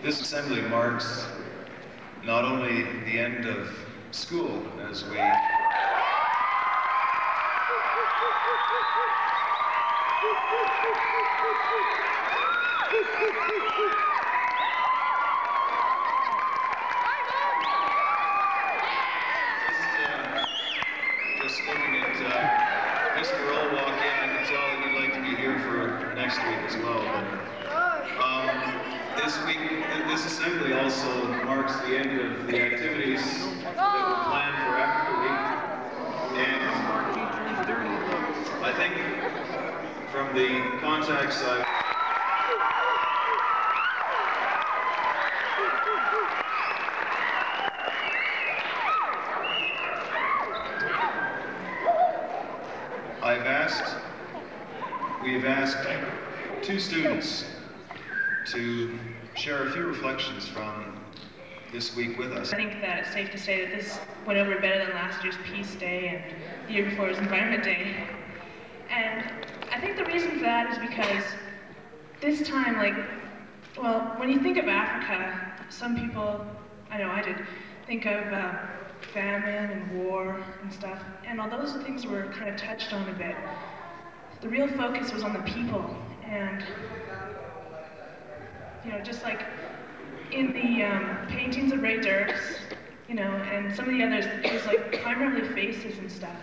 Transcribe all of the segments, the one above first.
This assembly marks not only the end of school as we just looking at Mr. Earl walk in, I can tell that you'd like to be here for next week as well. But this week, this assembly also marks the end of the activities that were planned for Africa Week. And I think from the contacts we've asked two students to share a few reflections from this week with us. I think that it's safe to say that this went over better than last year's Peace Day and the year before was Environment Day. And I think the reason for that is because this time, when you think of Africa, some people, I know I did, think of famine and war and stuff. And although those things were kind of touched on a bit, the real focus was on the people. And, just like in the paintings of Ray Dirks, and some of the others, it was like primarily faces and stuff.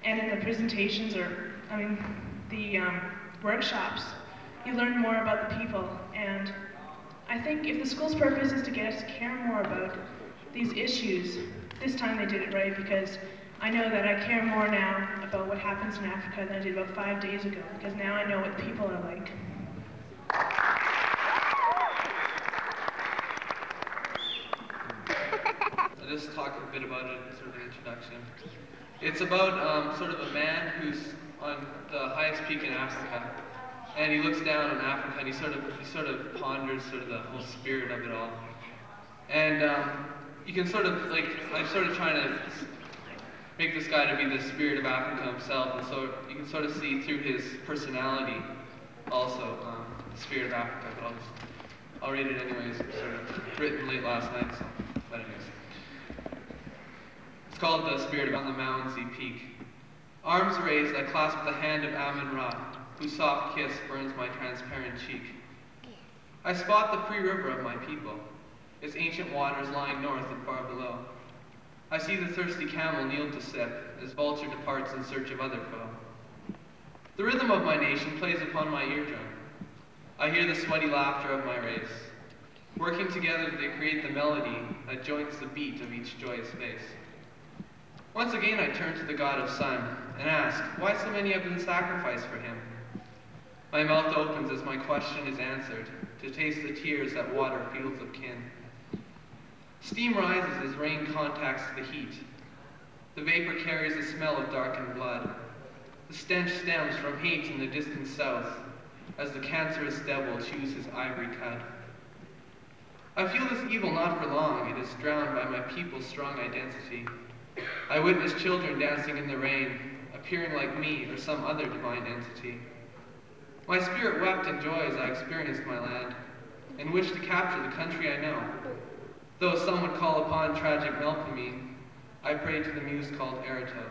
And in the presentations the workshops, you learn more about the people. And I think if the school's purpose is to get us to care more about these issues, this time they did it right, because I know that I care more now about what happens in Africa than I did about 5 days ago, because now I know what people are like. I'll just talk a bit about it as sort of an introduction. It's about sort of a man who's on the highest peak in Africa, and he looks down on Africa and he sort of ponders sort of the whole spirit of it all. And you can sort of I'm sort of trying to make this guy to be the spirit of Africa himself, and so you can sort of see through his personality also the spirit of Africa. But I'll read it anyways. It was sort of written late last night, so but anyways. It's called The Spirit of on the Moundsea Peak. Arms raised, I clasp the hand of Amun-Ra, whose soft kiss burns my transparent cheek. I spot the pre-river of my people, its ancient waters lying north and far below. I see the thirsty camel kneel to sip, as vulture departs in search of other foe. The rhythm of my nation plays upon my eardrum. I hear the sweaty laughter of my race. Working together, they create the melody that joins the beat of each joyous face. Once again, I turn to the God of Sun and ask, why so many have been sacrificed for him? My mouth opens as my question is answered, to taste the tears that water fields of kin. Steam rises as rain contacts the heat. The vapor carries the smell of darkened blood. The stench stems from hate in the distant south, as the cancerous devil chews his ivory cud. I feel this evil not for long, it is drowned by my people's strong identity. I witness children dancing in the rain, appearing like me or some other divine entity. My spirit wept in joy as I experienced my land, and wished to capture the country I know. Though some would call upon tragic Melpomene, I prayed to the muse called Erato.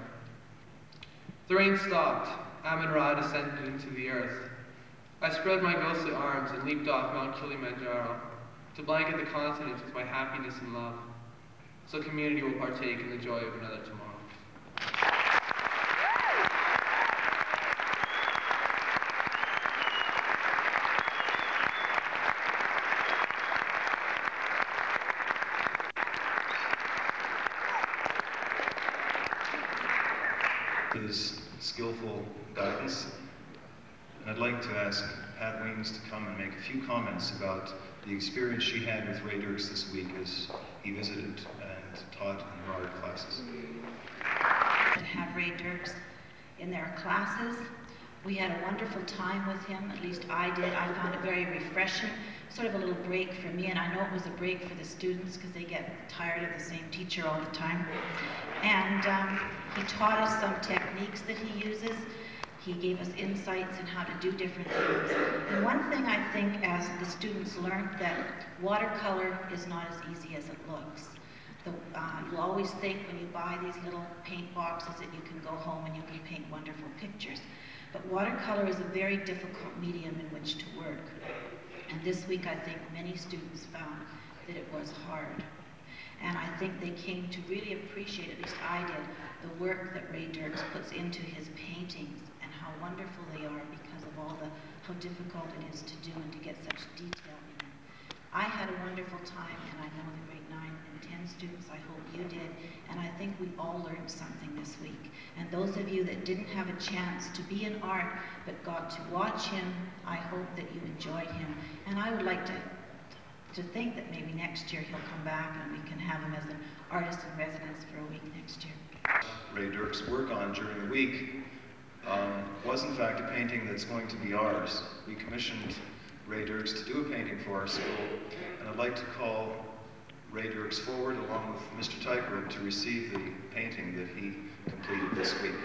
The rain stopped, Amun-Ra descended into the earth. I spread my ghostly arms and leaped off Mount Kilimanjaro, to blanket the continent with my happiness and love, so community will partake in the joy of another tomorrow. His skillful guidance, and I'd like to ask Pat Weems to come and make a few comments about the experience she had with Ray Dirks this week as he visited and taught in the art classes. To have Ray Dirks in their classes. We had a wonderful time with him, at least I did. I found it very refreshing, sort of a little break for me, and I know it was a break for the students because they get tired of the same teacher all the time. And he taught us some techniques that he uses He gave us insights on how to do different things. And one thing I think as the students learned, that watercolor is not as easy as it looks. You always think when you buy these little paint boxes that you can go home and you can paint wonderful pictures. But watercolor is a very difficult medium in which to work. And this week I think many students found that it was hard. And I think they came to really appreciate, at least I did, the work that Ray Dirks puts into his paintings and how wonderful they are because of how difficult it is to do and to get such detail in them. I had a wonderful time, and I know the grade 9 and 10 students, I hope you did, and I think we all learned something this week. And those of you that didn't have a chance to be in art but got to watch him, I hope that you enjoyed him. And I would like to think that maybe next year he'll come back and we can have him as an artist in residence for a week next year. Ray Dirks' work on during the week was in fact a painting that's going to be ours. We commissioned Ray Dirks to do a painting for our school, and I'd like to call Ray Dirks forward along with Mr. Tyker to receive the painting that he completed this week.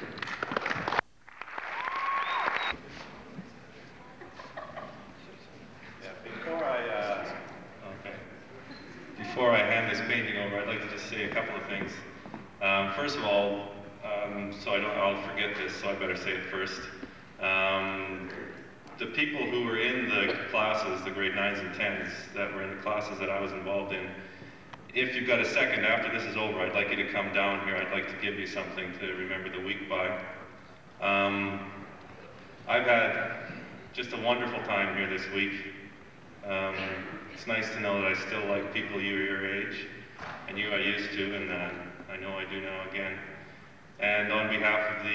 Before I hand this painting over, I'd like to just say a couple of things. First of all, I'll forget this, so I better say it first. The people who were in the classes, the grade 9s and 10s that were in the classes that I was involved in, if you've got a second after this is over, I'd like you to come down here. I'd like to give you something to remember the week by. I've had just a wonderful time here this week. It's nice to know that I still like people your age, and you I used to, and I know I do now again. And on behalf of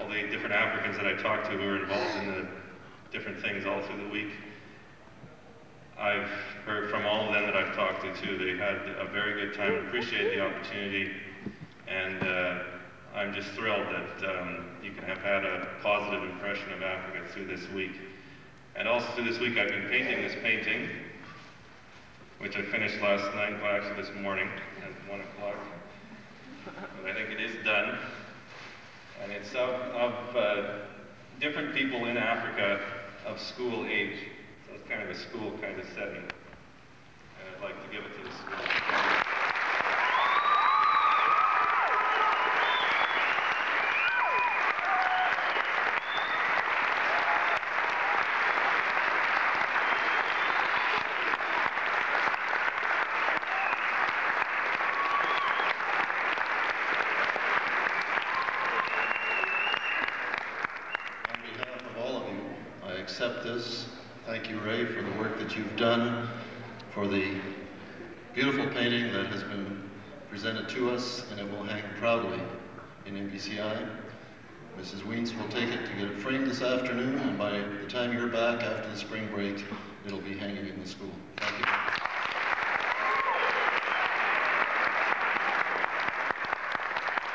all the different Africans that I talked to who were involved in the different things all through the week, I've heard from all of them that I've talked to too. They had a very good time, appreciate the opportunity, and I'm just thrilled that you can have had a positive impression of Africa through this week. And also through this week I've been painting this painting, which I finished last night, well actually this morning at 1 o'clock. But I think it is done. And it's of different people in Africa of school age. So it's kind of a school kind of setting. And I'd like to give it to the school. Accept this. Thank you, Ray, for the work that you've done, for the beautiful painting that has been presented to us, and it will hang proudly in MBCI. Mrs. Wiens will take it to get it framed this afternoon, and by the time you're back after the spring break, it'll be hanging in the school. Thank you.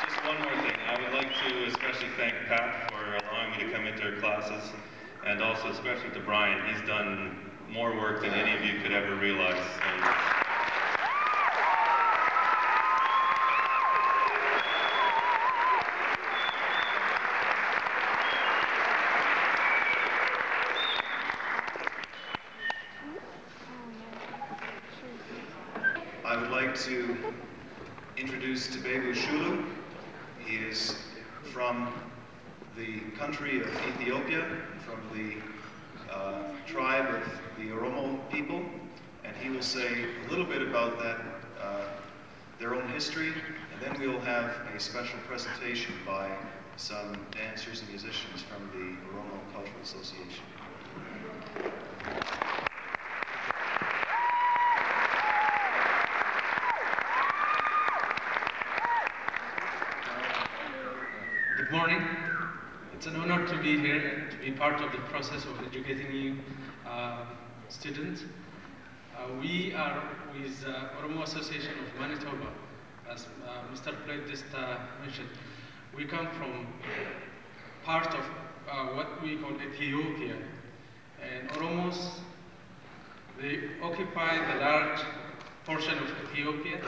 Just one more thing. I would like to especially thank Pat for allowing me to come into her classes. And also especially to Brian. He's done more work than any of you could ever realize. And I would like to introduce Tebebu Shulu. He is from the country of Ethiopia, from the tribe of the Oromo people, and he will say a little bit about that, their own history, and then we'll have a special presentation by some dancers and musicians from the Oromo Cultural Association. Good morning. It's an honor to be here and to be part of the process of educating you students. We are with Oromo Association of Manitoba, as Mr. Plate just mentioned. We come from part of what we call Ethiopia. And Oromos, they occupy the large portion of Ethiopia.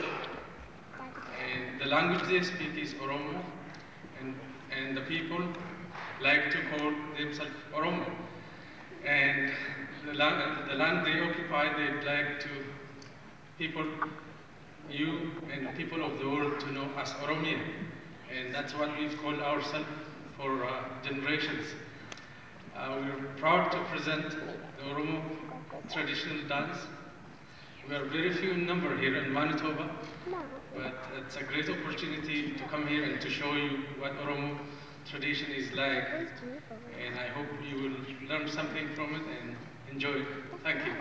And the language they speak is Oromo. And the people like to call themselves Oromo. And the land they occupy, they'd like to people, you and people of the world to know as Oromia. And that's what we've called ourselves for generations. We're proud to present the Oromo traditional dance. We are very few in number here in Manitoba, but it's a great opportunity to come here and to show you what Oromo tradition is like. And I hope you will learn something from it and enjoy it. Thank you.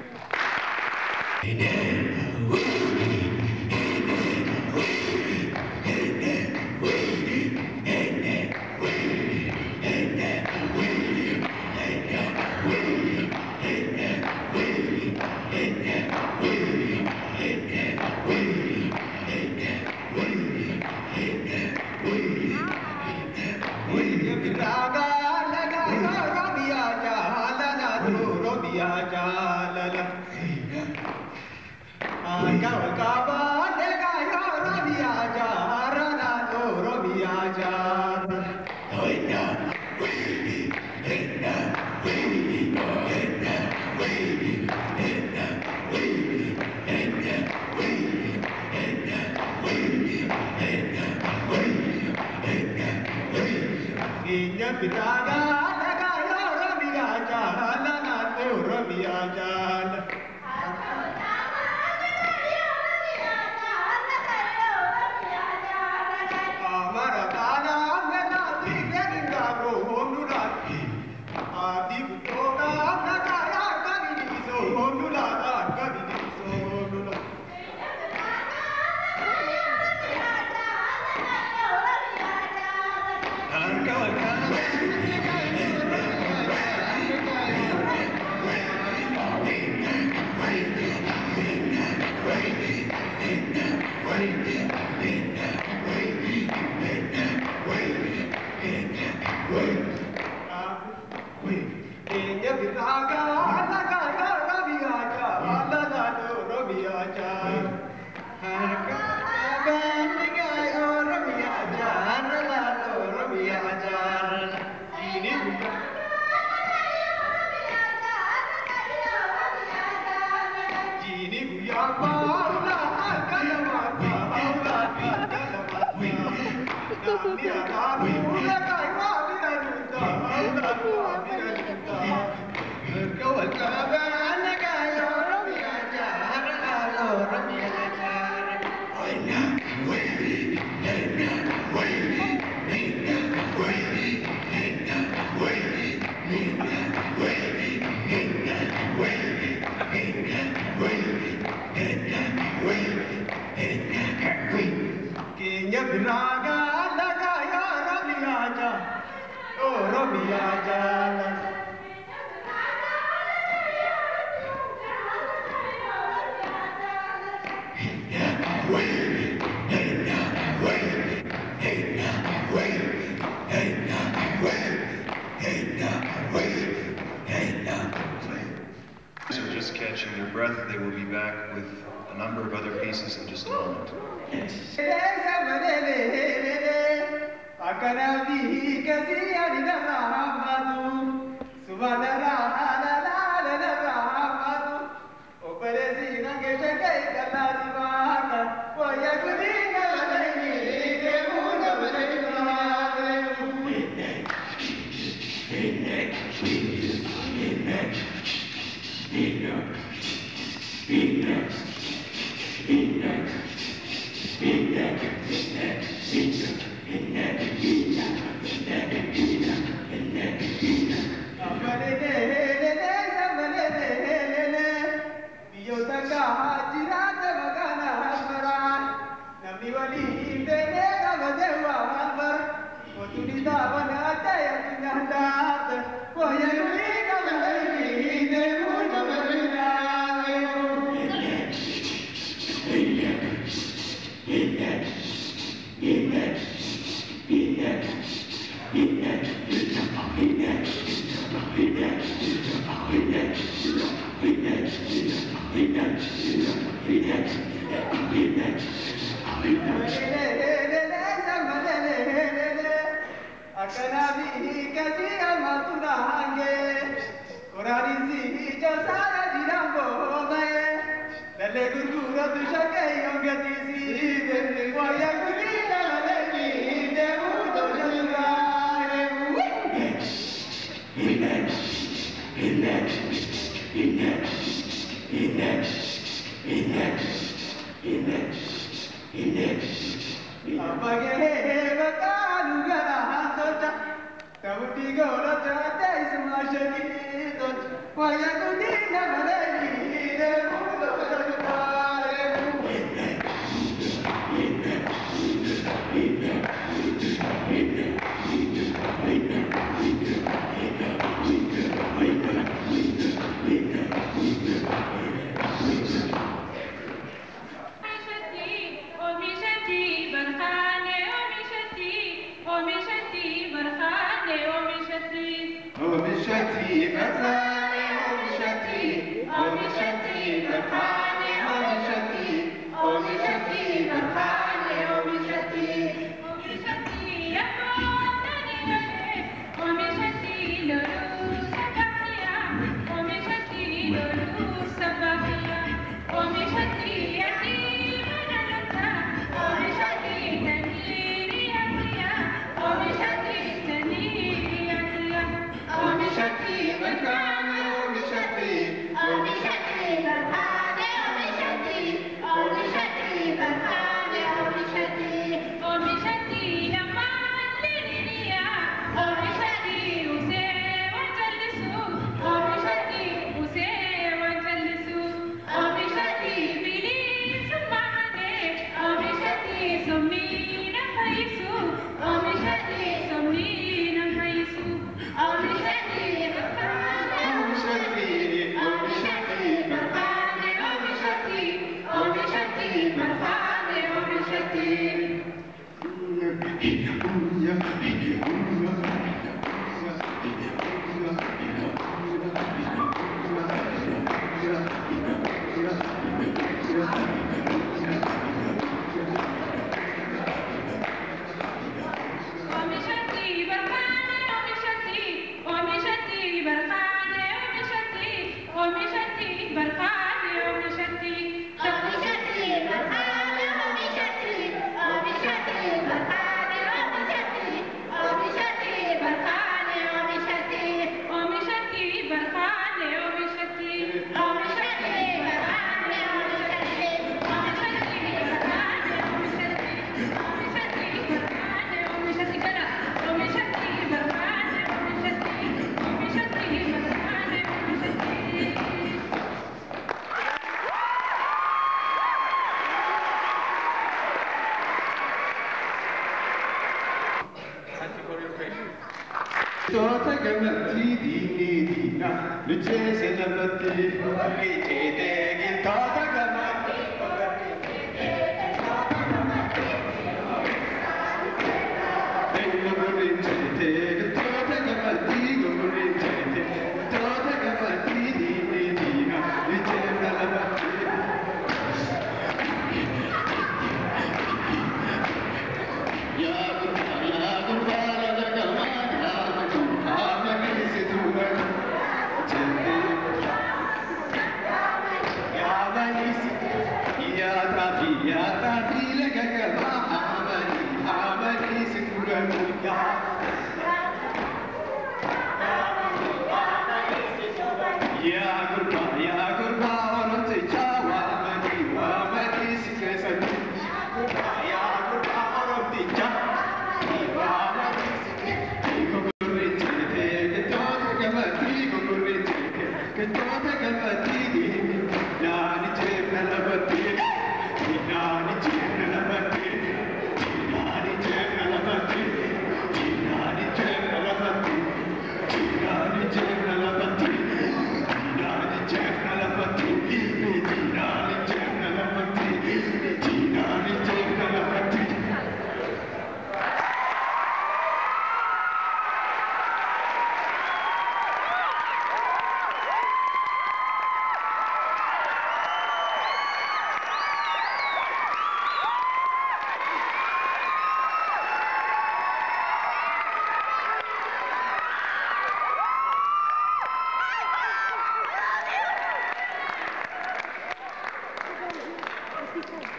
Are just catching their breath. They will be back with a number of other pieces in just a moment.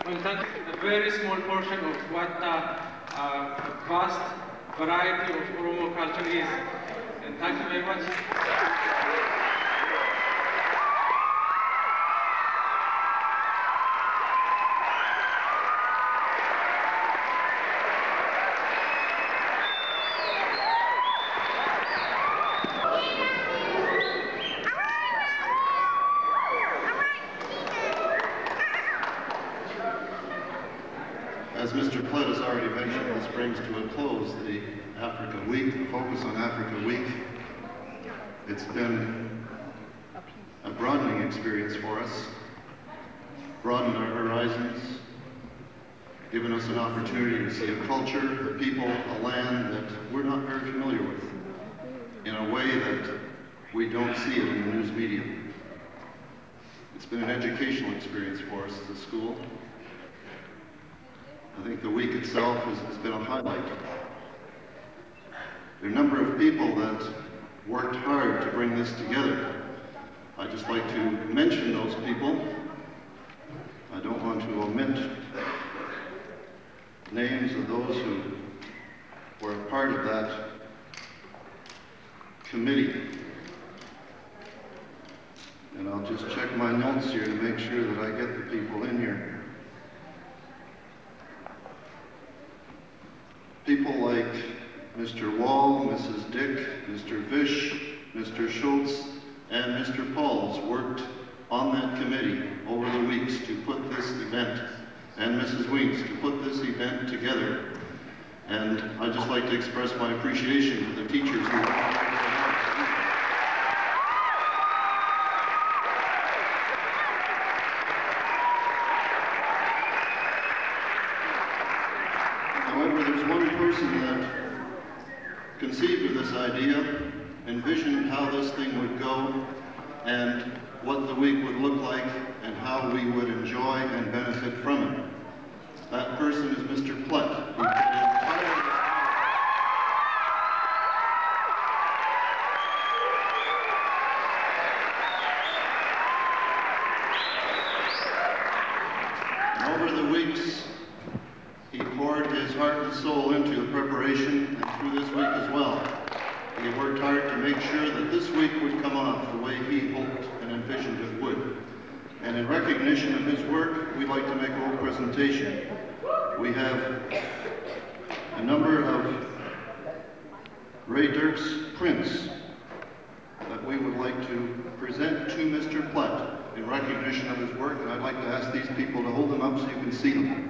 Well, that's a very small portion of what vast variety of Oromo culture is. And thank you very much. As Mr. Plett has already mentioned, this brings to a close the Africa Week, the Focus on Africa Week. It's been a broadening experience for us, broadened our horizons, given us an opportunity to see a culture, a people, a land that we're not very familiar with, in a way that we don't see it in the news media. It's been an educational experience for us as a school. I think the week itself has been a highlight. There are a number of people that worked hard to bring this together. I'd just like to mention those people. I don't want to omit names of those who were a part of that committee. And I'll just check my notes here to make sure that I get the people in here. People like Mr. Wall, Mrs. Dick, Mr. Vish, Mr. Schultz, and Mr. Pauls worked on that committee over the weeks to put this event, and Mrs. Weems, to put this event together. And I'd just like to express my appreciation to the teachers who However, there's one person that conceived of this idea, envisioned how this thing would go, and what the week would look like, and how we would enjoy and benefit from it. That person is Mr. Plett. Over the weeks, he poured his heart and soul into the preparation, and through this week as well. He worked hard to make sure that this week would come off the way he hoped and envisioned it would. And in recognition of his work, we'd like to make a little presentation. We have a number of Ray Dirk's prints that we would like to present to Mr. Plett in recognition of his work, and I'd like to ask these people to hold them up so you can see them.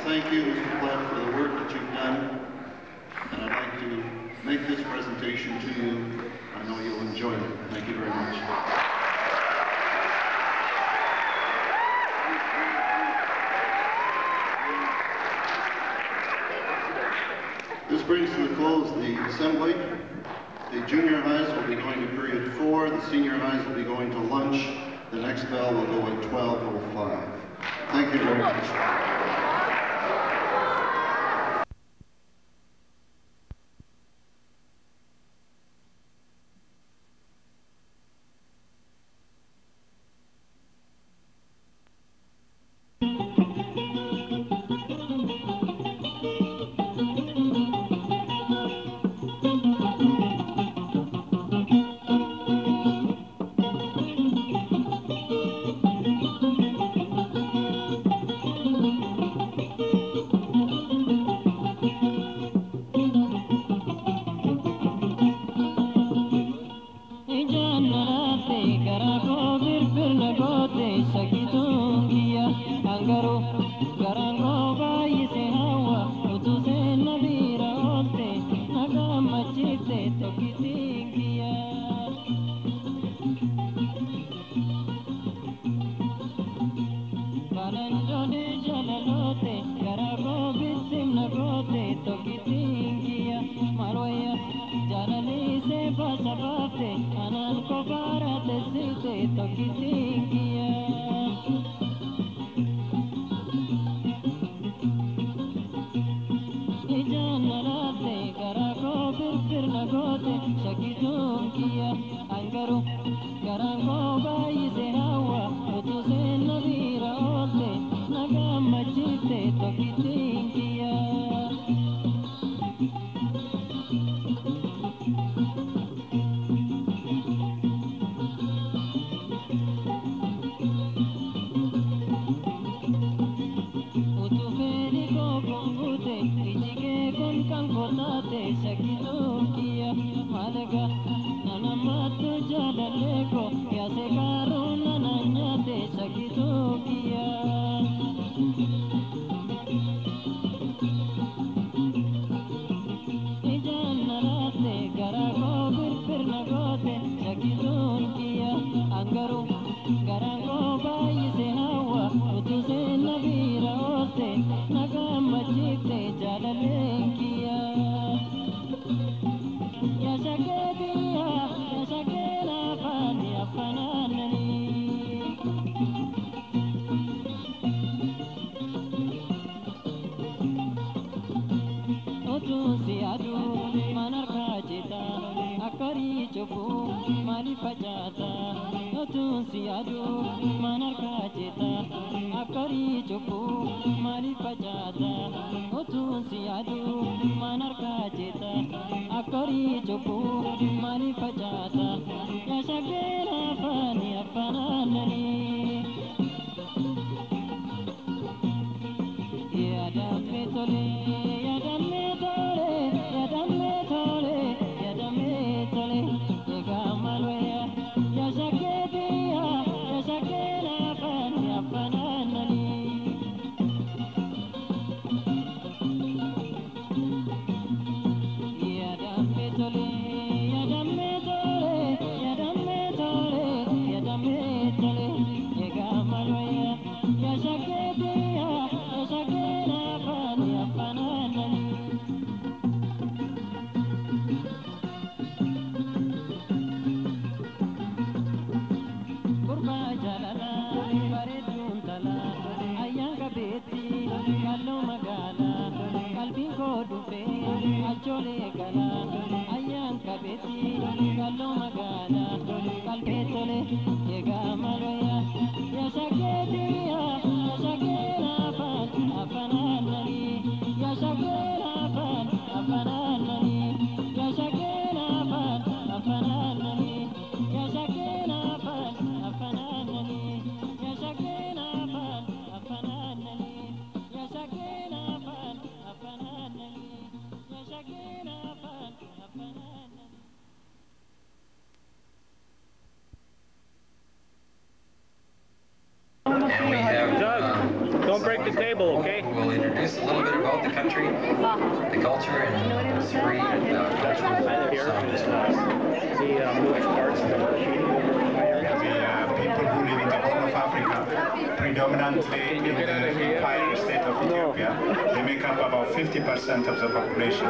Thank you, Mr. Plett, for the work that you've done, and I'd like to make this presentation to you. I know you'll enjoy it. Thank you very much. This brings to the close the assembly. The junior highs will be going to period 4. The senior highs will be going to lunch. The next bell will go at 12:05. Thank you very much. And we have don't break the table, okay? We'll introduce a little bit about the country, the culture, and three cultural songs. The moving parts of the sheeting over in my area. The people who live in the Horn of Africa, predominantly in the Empire State of Ethiopia, they make up about 50% of the population.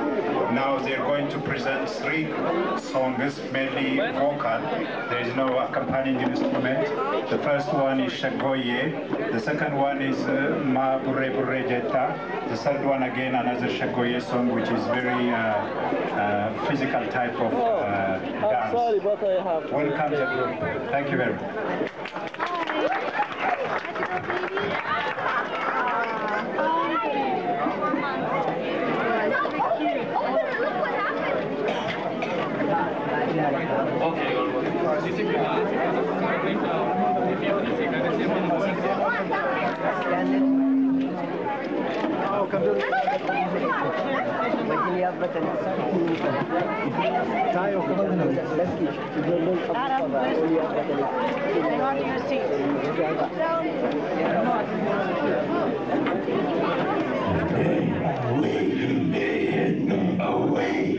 Now they're going to present three songs, mainly vocal. There is no accompanying instrument. The first one is Shagoye. The second one is Ma Bure Bure Jeta. The third one again another Shagoye song, which is very physical type of dance. Sorry, but I have to. Welcome to the group. Thank you very much. Away.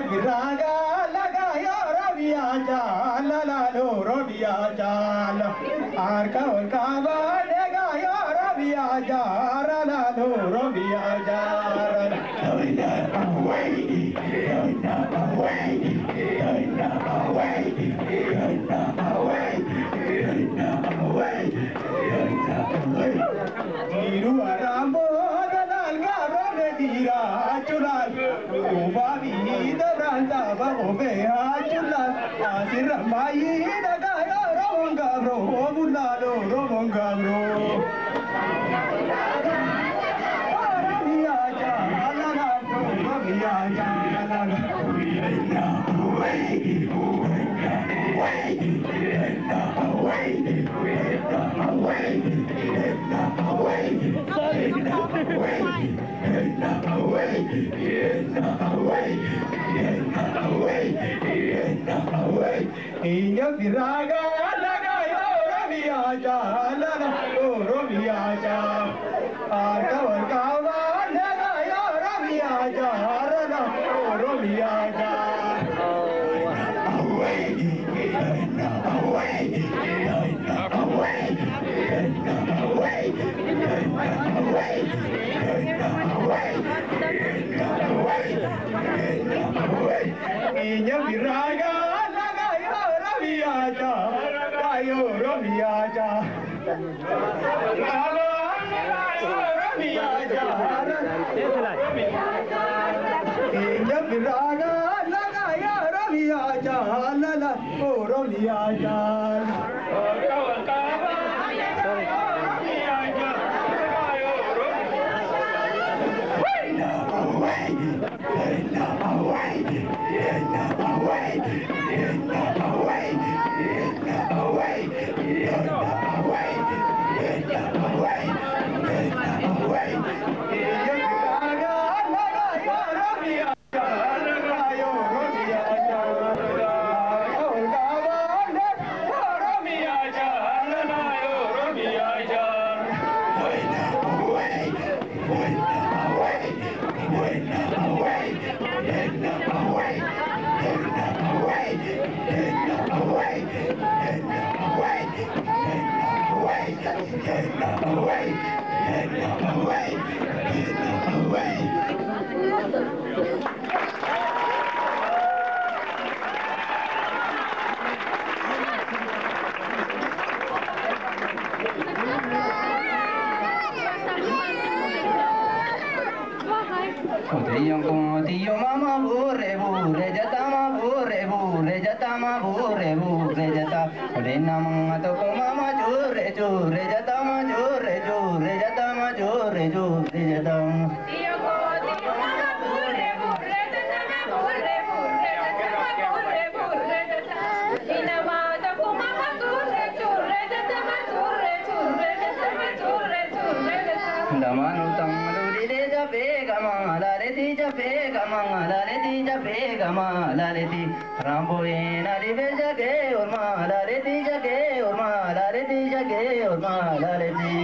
viraga lagayo Rabia jala la lo Rabia jala arka orka va lagayo Rabia jala la lo Rabia jala away Tiru arambo dalal gabre dira chulal uba vida branta ba obe chulal asir mai daga ronga bro bulalo ronga bro Rabia jala la Rabia jala Inyo viraga lagayo Rabia jala la Rabia jala arka warka va lagayo Rabia jala la Rabia jala Inyo viraga lagayo Rabia jala Rabia jala Rabia jala Inyo viraga lagayo Rabia jala la Rabia jala Diyo mama bure bure jata ma bure bure jata ma bure bure jata ule namang to ko mama jure jure jata ma jure jure jata ma jure jure jata diyo mama bure bure jata ma bure bure jata ma bure bure jata ina ma to ko mama jure jure jata ma jure jure jata ma jure jure jata damanu tam luri de jabe gama la re di jabe gama la re di jabe gama la re di rambo ena di jage or ma la re di jage or ma la re di jage or ma la re di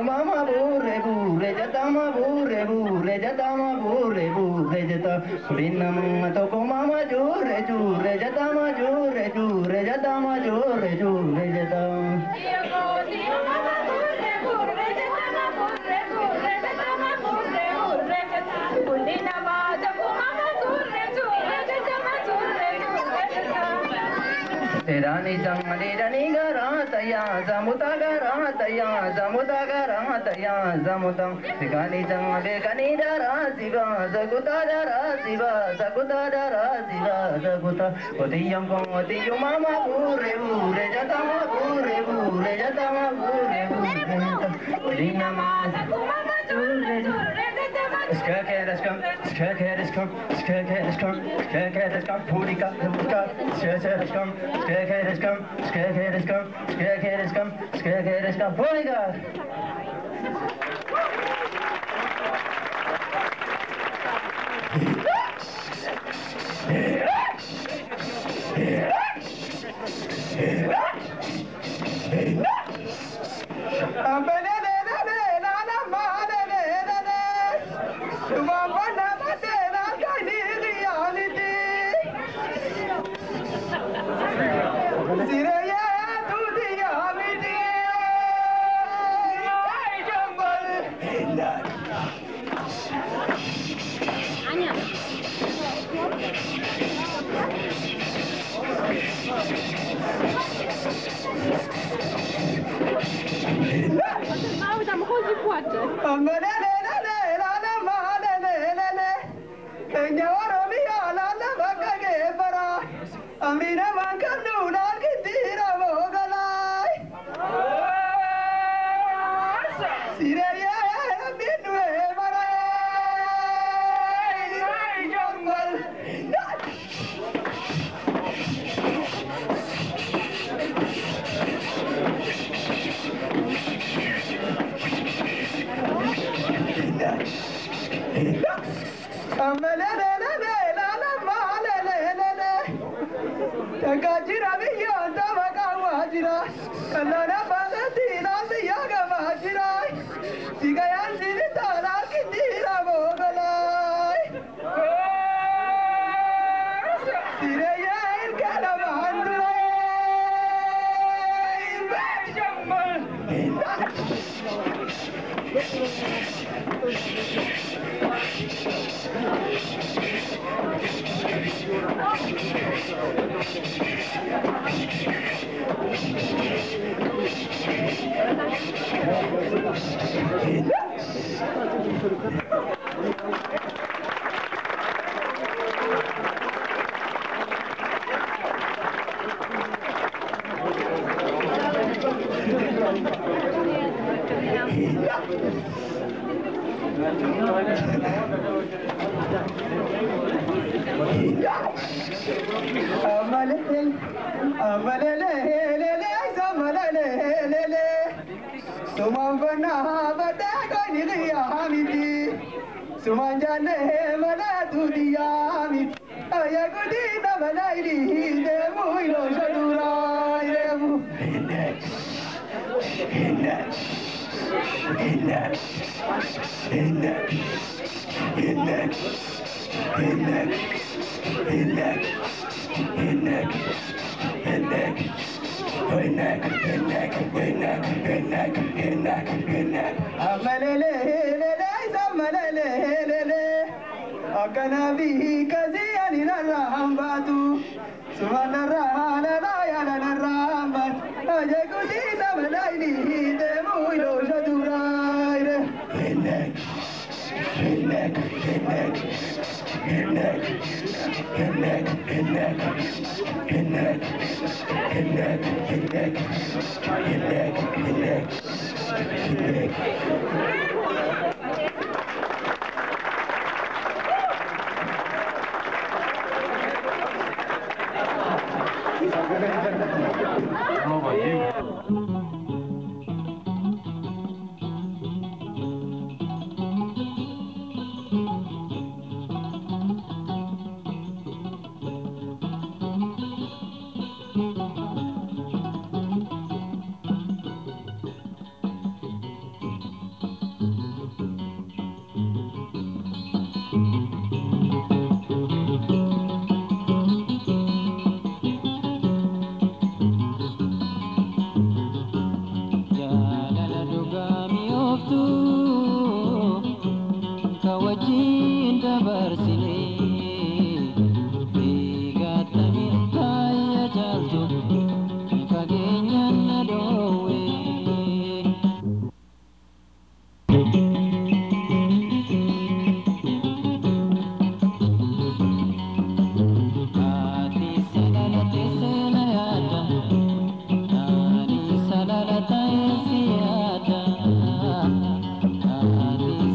mama bure bure jata ma bure bure jata ma bure bure jata binam to ko mama jure jure jata ma jure jure jata ma jure jure jata Rani jamani rani garataya zamuta garataya zamuta garataya zamutang sigani jamale gani dara siva zaguta dara siva zaguta dara siva zaguta odiyam ko odiyum mama bure bure jata ma bure bure jata ma bure bure odiyam ma zaguta jure jure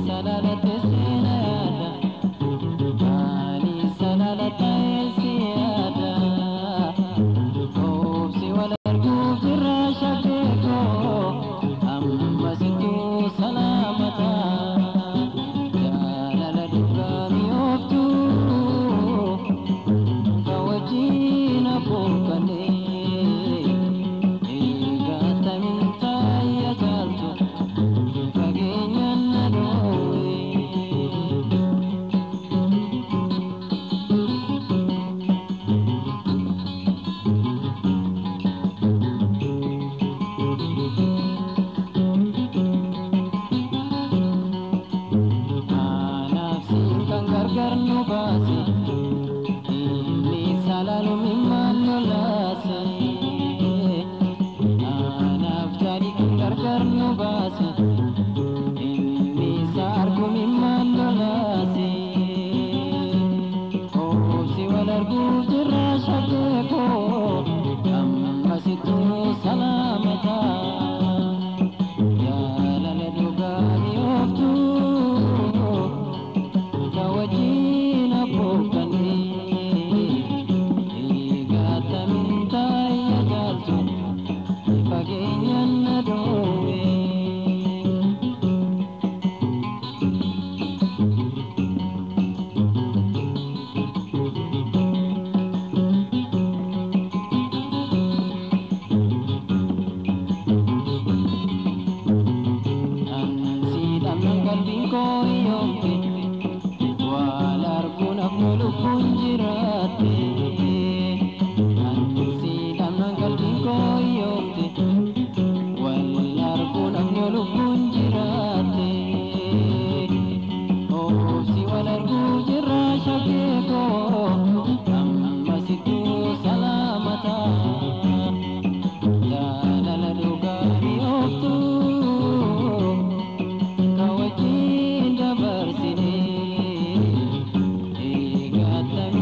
Salala tesena Got them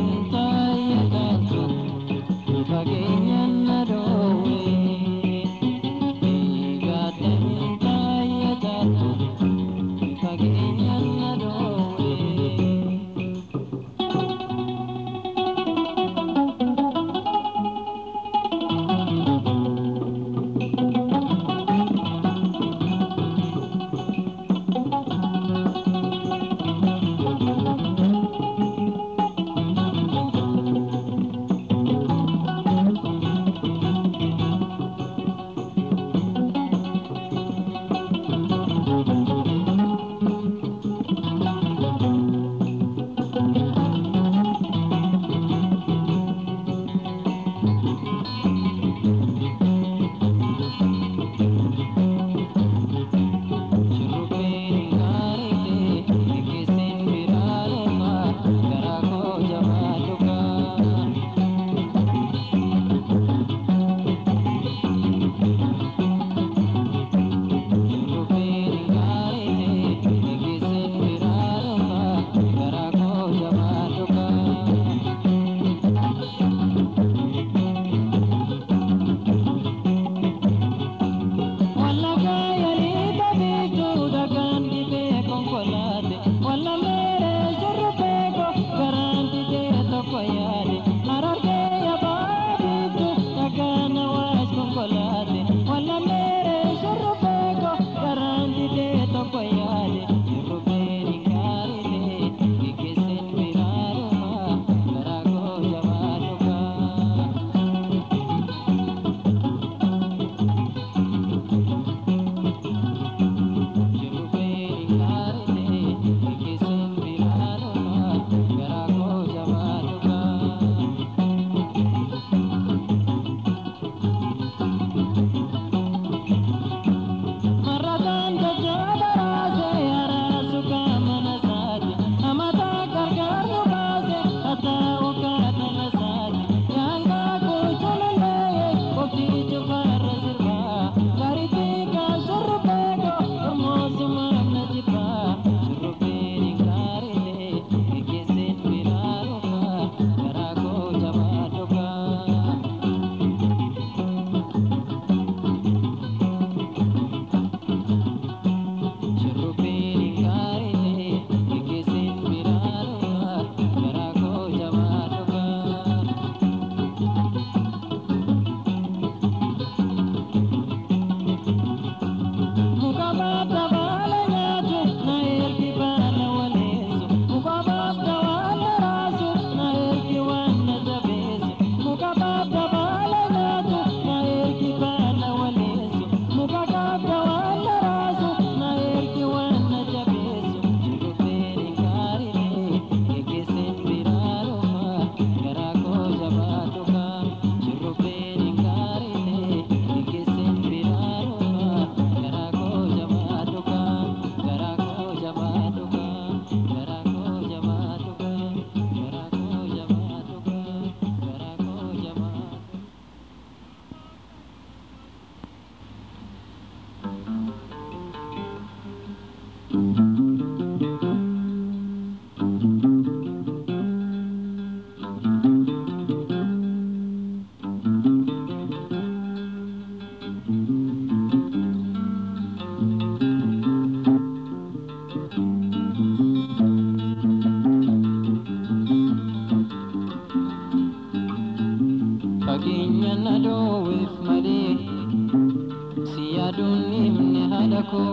hadako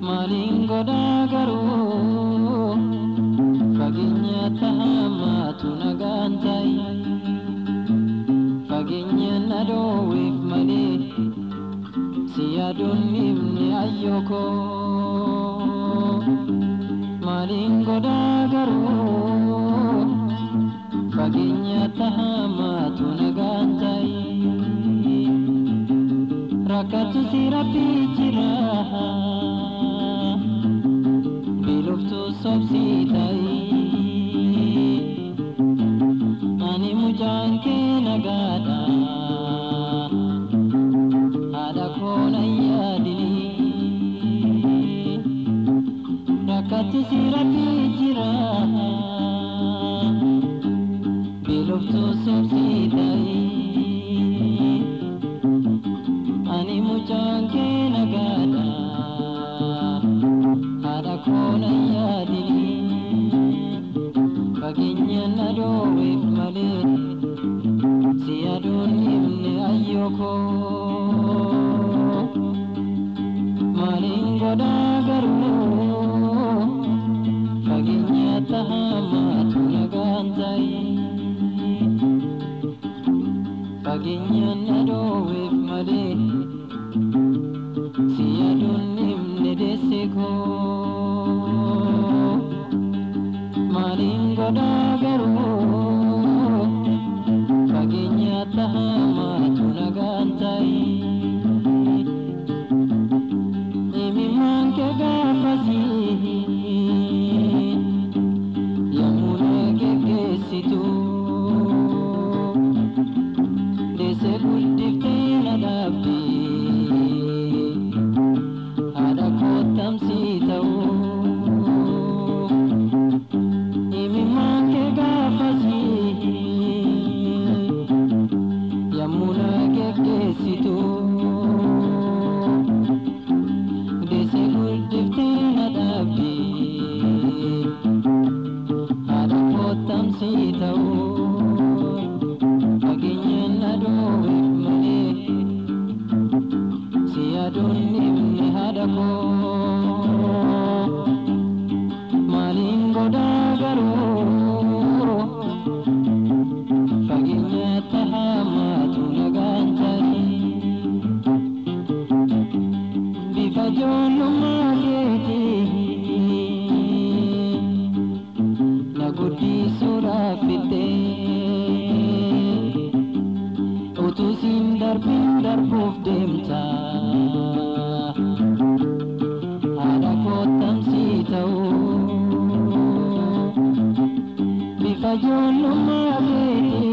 malingo dagaru faginya tahamatu nagantai faginya nado wif mali siadun ibni ayoko malingo dagaru faginya tahamatu nagantai rakatu sirapi jira biluftu sobsitai ani mujan ke nagada ada kona yadini rakatu sirapi jira biluftu sobsitai ani mujan ke nagada ada kona yadini faginya nado wif male siadun ibni ayoko malingo dagaru faginya tahamatu nagantai faginya nado wif male siadun ibni deseko malingo dagaru faginya tahamatu nagantai imi manke gafasi yamuna gegesitu dese guddifte nadabdi ada kotam sitau imi manke gafasi yamuna gegesitu dese guddifte nadabdi ada kotam sitau faginya nado wif male siadun ibni hadako malingo dagaru faginya tahamatu nagantai bifajonu mageti nagudi surafite utusin darbin darbuuf deemta ada kotam sitau bifajonu mageti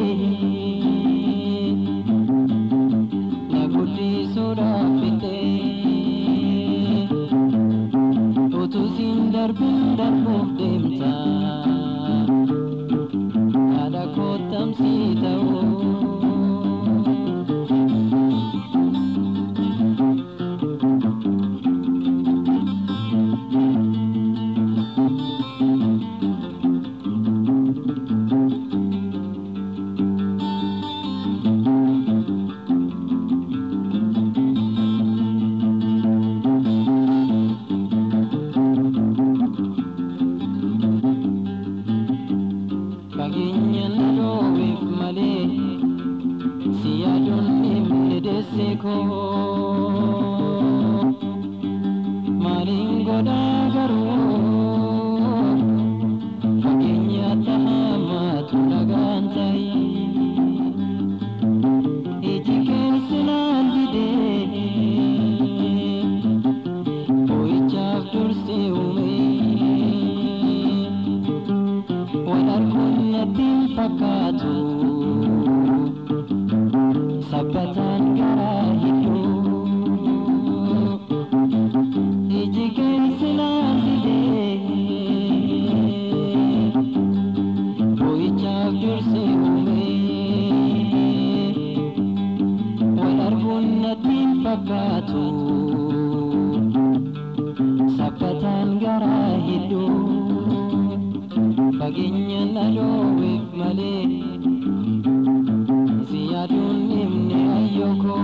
nagudi surafite utusin darbin darbuuf deemta ada kotam sitau faginya nado wif male siadun ibni deseko malingo dagaru faginya tahamatu nagantai ijiken sinandide oichaf durse ume wadar kunnatin fakatu sabatan gara hidu ijiken sinandide oichaf durse ume wadar kunnatin fakatu sabatan gara hidu faginya nado wif male siadun ibni ayoko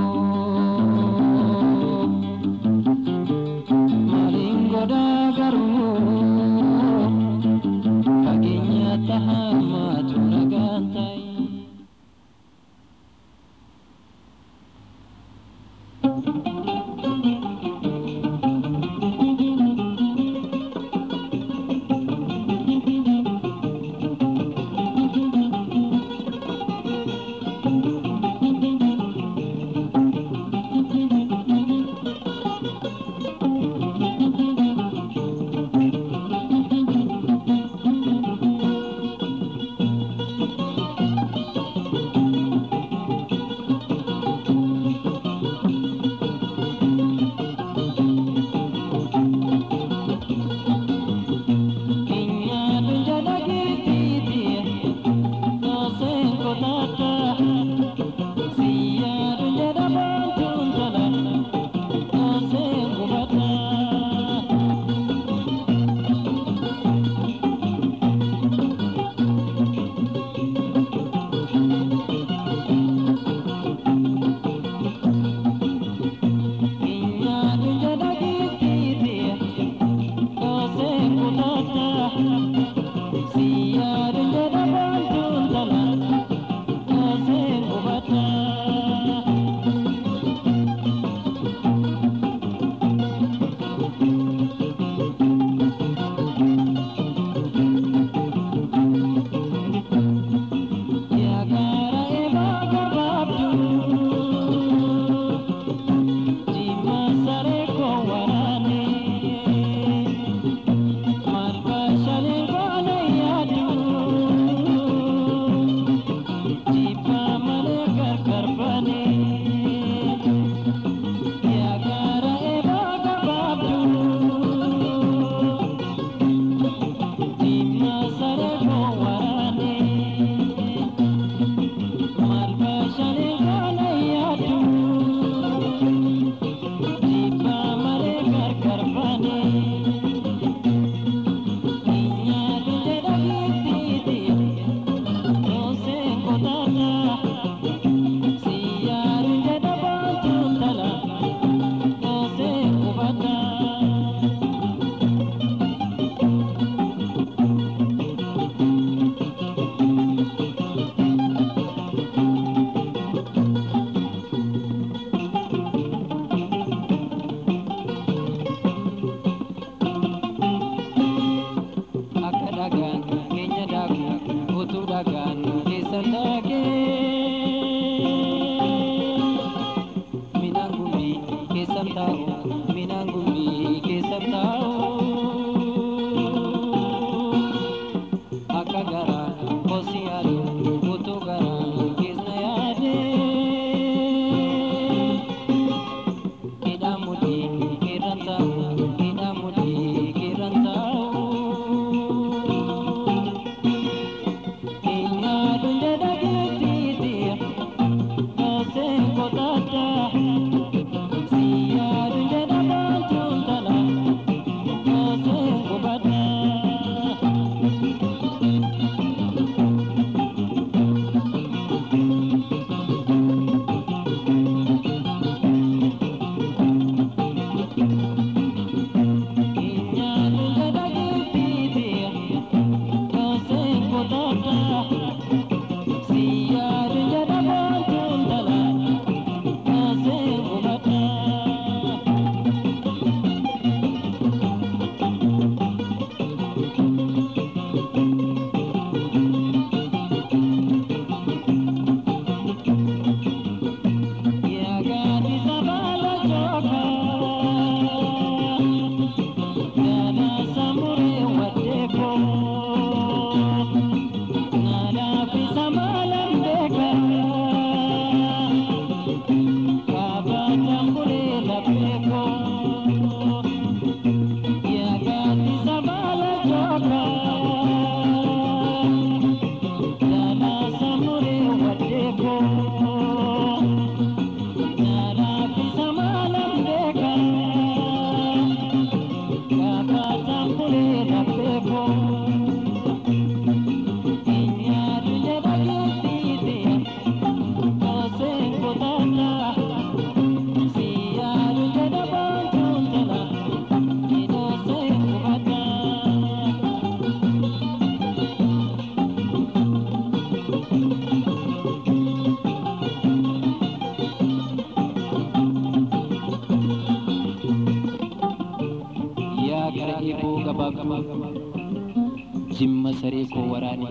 Jimma saree koo waraane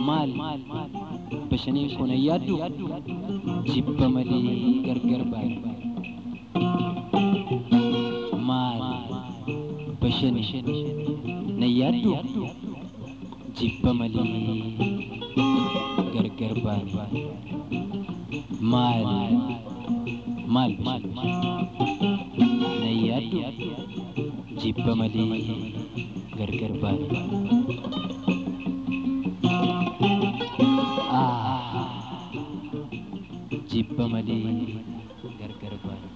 maal bashaniin kun yaaddu jibba malee gargar baane maal bashaniin na yaaddu jibba malee gargar baane maal na yaaddu jibba malee gargar baane jibba malee gargar baane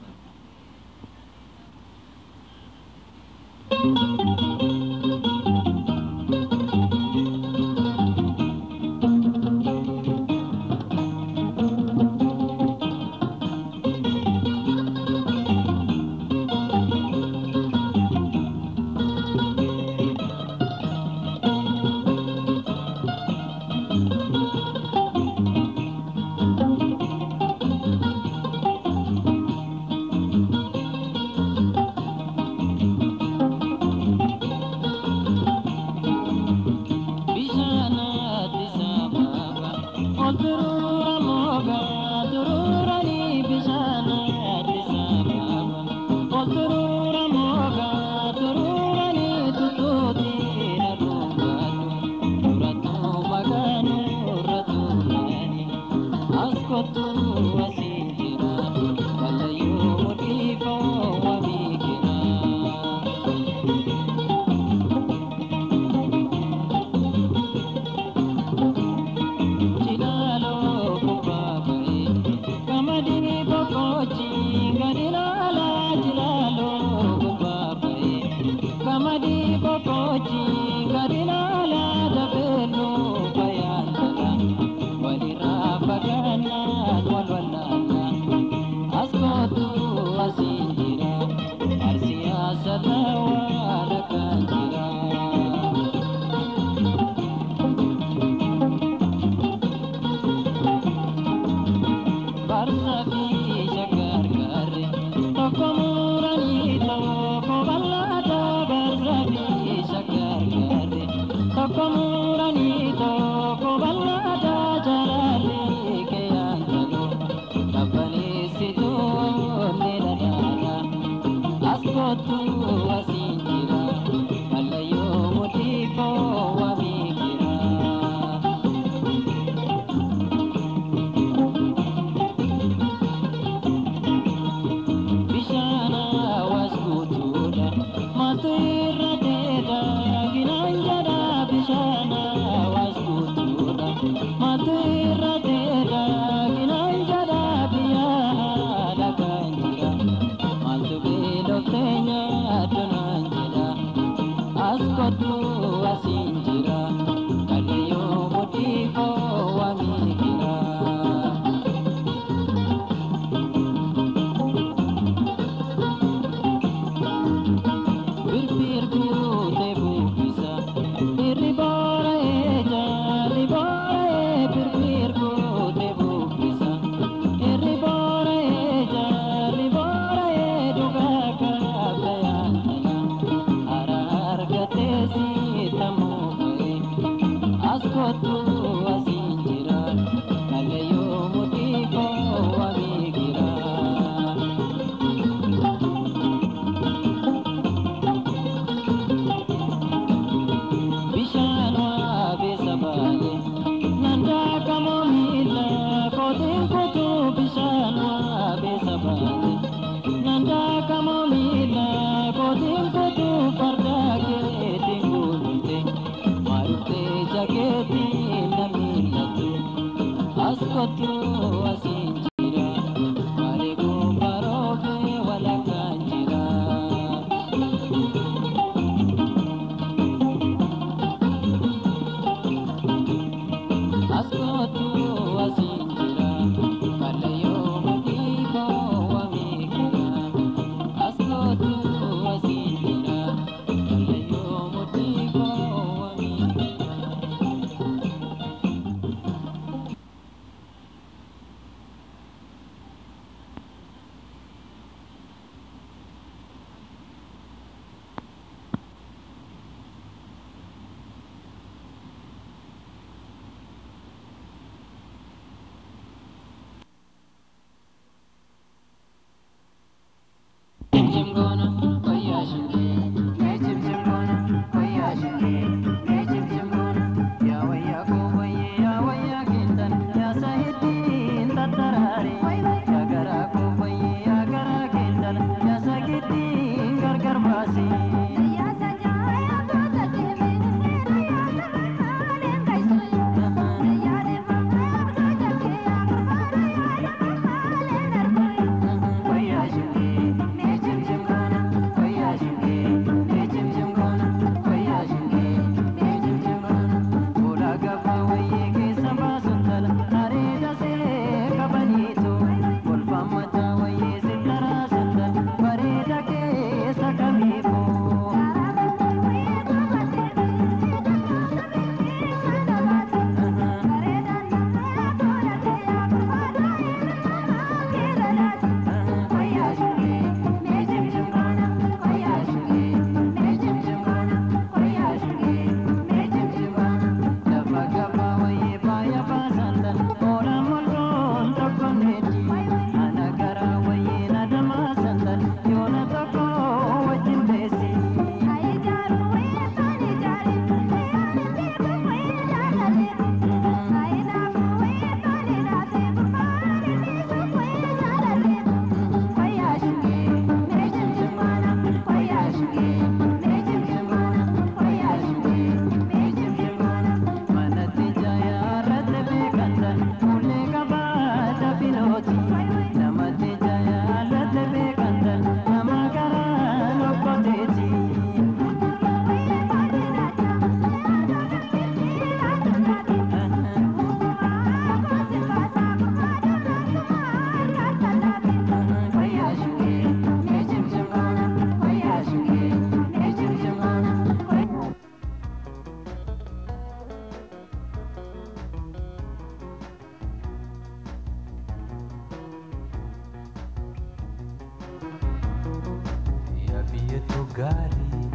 Biyyatu gaarii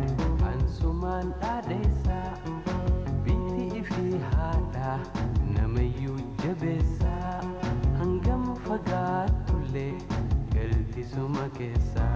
ansumaan dhaadheessa biitii fi haadha namayyuu jabeessa hangam fagaattullee galtisuma keessa.